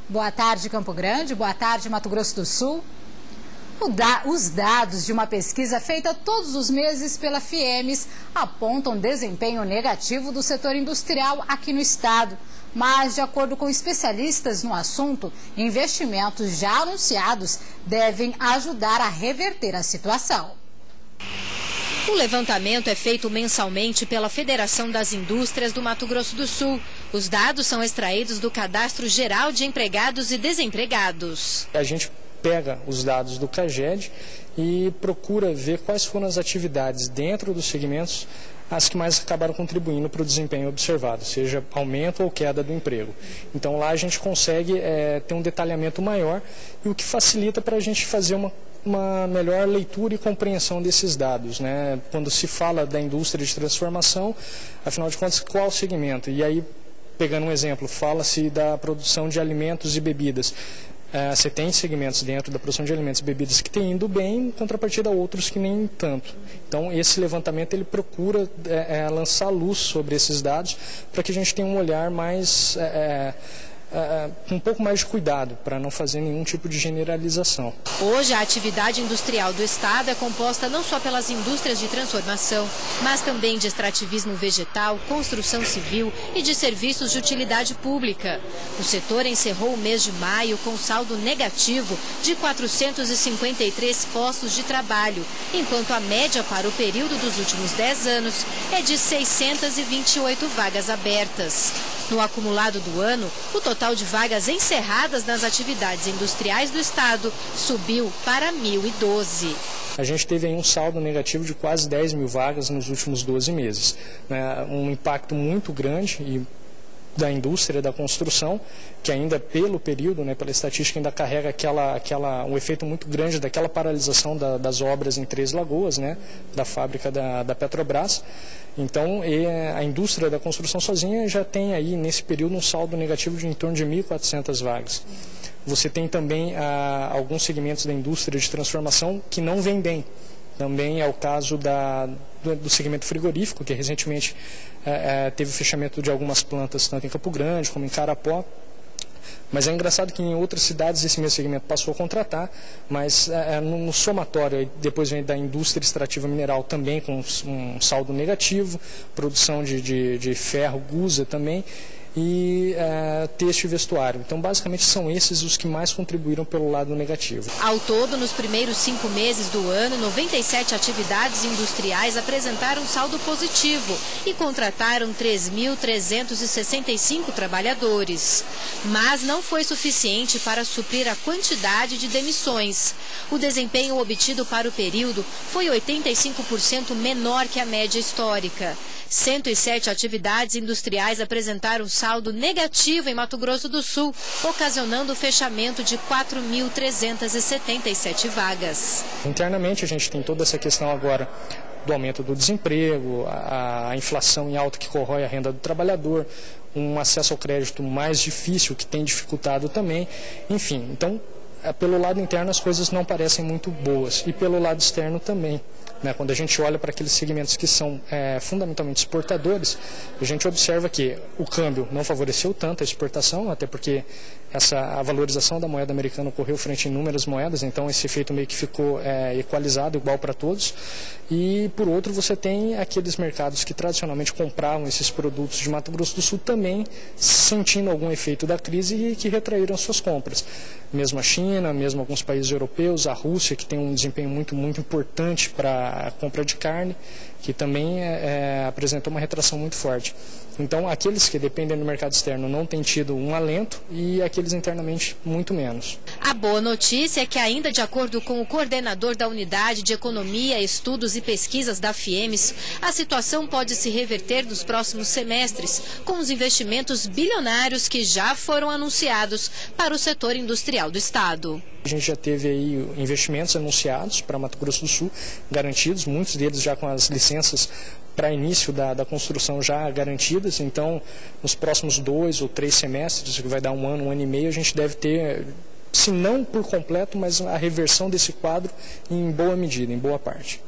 Boa tarde, Campo Grande. Boa tarde, Mato Grosso do Sul. Os dados de uma pesquisa feita todos os meses pela FIEMES apontam desempenho negativo do setor industrial aqui no estado. Mas, de acordo com especialistas no assunto, investimentos já anunciados devem ajudar a reverter a situação. O levantamento é feito mensalmente pela Federação das Indústrias do Mato Grosso do Sul. Os dados são extraídos do Cadastro Geral de Empregados e Desempregados. A gente pega os dados do CAGED e procura ver quais foram as atividades dentro dos segmentos as que mais acabaram contribuindo para o desempenho observado, seja aumento ou queda do emprego. Então lá a gente consegue ter um detalhamento maior e o que facilita para a gente fazer uma melhor leitura e compreensão desses dados, né? Quando se fala da indústria de transformação, afinal de contas, qual o segmento? E aí, pegando um exemplo, fala-se da produção de alimentos e bebidas. Você tem segmentos dentro da produção de alimentos e bebidas que têm indo bem, em contrapartida a outros que nem tanto. Então, esse levantamento ele procura lançar luz sobre esses dados para que a gente tenha um olhar mais um pouco mais de cuidado, para não fazer nenhum tipo de generalização. Hoje, a atividade industrial do estado é composta não só pelas indústrias de transformação, mas também de extrativismo vegetal, construção civil e de serviços de utilidade pública. O setor encerrou o mês de maio com saldo negativo de 453 postos de trabalho, enquanto a média para o período dos últimos 10 anos é de 628 vagas abertas. No acumulado do ano, o total de vagas encerradas nas atividades industriais do estado subiu para 1.012. A gente teve aí um saldo negativo de quase 10 mil vagas nos últimos 12 meses. Um impacto muito grande da indústria da construção, que ainda pelo período, pela estatística, ainda carrega um efeito muito grande daquela paralisação das obras em Três Lagoas, da fábrica da Petrobras. Então, a indústria da construção sozinha já tem aí, nesse período, um saldo negativo de em torno de 1.400 vagas. Você tem também alguns segmentos da indústria de transformação que não vêm bem. Também é o caso do segmento frigorífico, que recentemente teve o fechamento de algumas plantas, tanto em Campo Grande como em Carapó. Mas é engraçado que em outras cidades esse mesmo segmento passou a contratar, mas no somatório, depois vem da indústria extrativa mineral também com um saldo negativo, produção de ferro, gusa também, e têxtil e vestuário. Então, basicamente, são esses os que mais contribuíram pelo lado negativo. Ao todo, nos primeiros 5 meses do ano, 97 atividades industriais apresentaram saldo positivo e contrataram 3.365 trabalhadores. Mas não foi suficiente para suprir a quantidade de demissões. O desempenho obtido para o período foi 85% menor que a média histórica. 107 atividades industriais apresentaram saldo negativo em Mato Grosso do Sul, ocasionando o fechamento de 4.377 vagas. Internamente, a gente tem toda essa questão agora do aumento do desemprego, a inflação em alta que corrói a renda do trabalhador, um acesso ao crédito mais difícil, que tem dificultado também. Enfim, então, pelo lado interno as coisas não parecem muito boas e pelo lado externo também. Quando a gente olha para aqueles segmentos que são fundamentalmente exportadores, a gente observa que o câmbio não favoreceu tanto a exportação, até porque a valorização da moeda americana ocorreu frente a inúmeras moedas, então esse efeito meio que ficou equalizado, igual para todos. E, por outro, você tem aqueles mercados que tradicionalmente compravam esses produtos de Mato Grosso do Sul também sentindo algum efeito da crise e que retraíram suas compras. Mesmo a China, mesmo alguns países europeus, a Rússia, que tem um desempenho muito, muito importante para a compra de carne, que também apresentou uma retração muito forte. Então, aqueles que dependem do mercado externo não têm tido um alento e aqueles internamente muito menos. A boa notícia é que, ainda de acordo com o coordenador da Unidade de Economia, Estudos e Pesquisas da FIEMES, a situação pode se reverter nos próximos semestres, com os investimentos bilionários que já foram anunciados para o setor industrial do estado. A gente já teve aí investimentos anunciados para Mato Grosso do Sul, garantidos, muitos deles já com as licenças para início da construção já garantidas. Então, nos próximos 2 ou 3 semestres, que vai dar um ano e meio, a gente deve ter, se não por completo, mas a reversão desse quadro em boa medida, em boa parte.